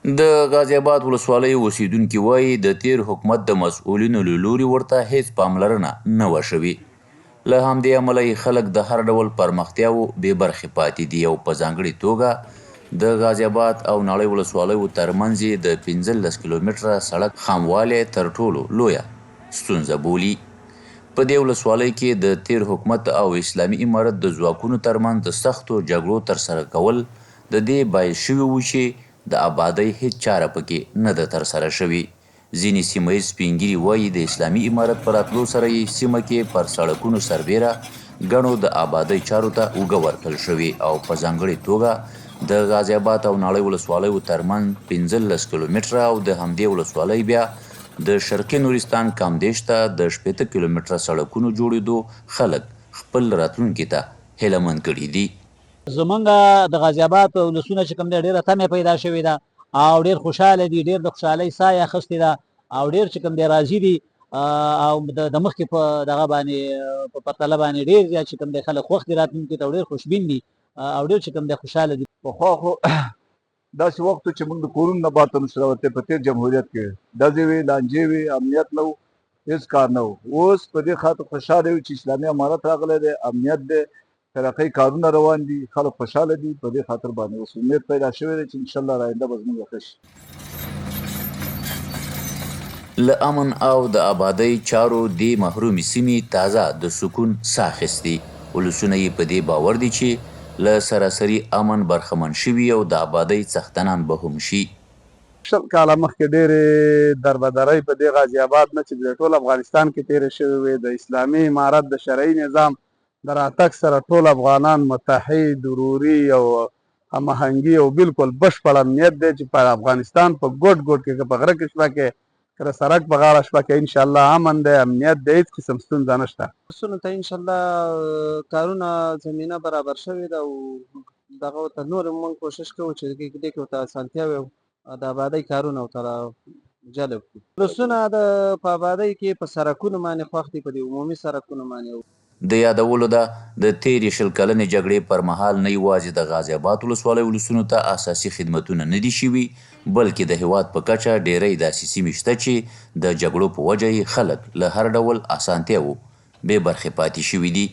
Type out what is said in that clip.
د غازي اباد ولسوالۍ اوسیدونکي وایي د تیر حکومت د مسؤلینو له لوري ورته هیڅ پاملرنه نه وه شوې. له همدې امله یې خلک د هر ډول پرمختیاوو بې برخې پاتې دي او په ځانګړې توګه د غازي اباد او ناړۍ ولسوالیو ترمنځ یې د 15 کیلومتره سړک خاموالی تر ټولو لویه ستونزه بولي. په دې ولسوالۍ کې د تیر حکومت او اسلامي امارت د ځواکونو ترمنځ د سختو جګړو ترسره کول د دې باعث شوي وو چې د آبادۍ هیڅ چاره پکې نه ده ترسره شوې. ځینې سیمه ییز سپین ږیري وایي د اسلامي امارت په راتلو سره یې سیمه کې پر سړکونو سربیره ګڼو د آبادۍ چارو ته اوږه ورکړل شوې او په ځانګړې توګه د غازي اباد او ناړۍ ولسوالیو ترمنځ 15 کیلومتره او د همدې ولسوالۍ بیا د شرقي نورستان کامدېش ته د 18 کیلومتره سړکونو جوړېدو خلک خپل راتلونکي ته هیله مند کړي دي. زمونږ د غازي اباد ولسونه چې کوم دی ډېره تمې پیدا شوې ده او ډېر خوشحاله دي، ډېر د خوشحالۍ ساه یې اخیستې ده او ډېر چې کوم دی راضي دي او د مخکې په دغه باندې په پرتله باندې ډېر زیات چې کوم دی خلک خوښ دي راتلونکي ته او ډېر خوشبین دي او ډېر چې کوم دی خوشحاله دي. پخوا خو داسې وخت چې موږ د کورونو نه بهر نشو راوتلی په تېر جمهوریت کې ډزې وې لانجې وې امنیت نه و هېڅ کار نه و. اوس په دې خاطر خوشحاله یو چې اسلامي امارت راغلی دی، امنیت دی، ترقۍ کارونه روان دي، خلک خوشحاله دي. په دې خاطر باندې اوس امید پیدا شوی دی چې انشاءالله آینده به زموږ ښه شي. له امن او د آبادۍ چارو دې محرومې سیمې تازه د سکون ساه اخیستې. ولسونه یې په دې باور دي چې له سراسري امن برخمن شوي او د آبادۍ څښتنان به هم شي. 20 کاله مخکې ډېرې دربدرۍ په دې غازي آباد نه چې د ټول افغانستان کې تېرې شوې وې، د اسلامي امارت د شرعي نظام د راتګ سره ټول افغانان متحد وروري او هماهنګي او بالکل بشپړ امنیت دی چې په افغانستان په ګوټ ګوټ کې که په غره کې شپه کې که د سړک په غاړه شپه کې انشاءالله امن دی، امنیت دی، هېڅ قسم ستونزه نشته. ولسونو ته انشاءالله کارونه زمینه برابر شوې ده او دغه ورته نور موږ کوشش کوو چې دې کې ورته اسانتیاوې او د آبادۍ کارونه ورته جلب کړو. ولسونه په آبادۍ کې په سړکونو باندې خوښ دي، په دې عمومي سړکونو باندې. د یادولو ده د تیرې 20 کلنې جګړې پر مهال نه یوازې د غازي اباد ولسوالۍ ولسونو ته اساسي خدمتونه نه دي شوي بلکې د هیواد په کچه ډیری داسې سیمې شته چې د جګړو په وجه یې خلک له هر ډول اسانتیاوو بې برخې پاتې شوي دي.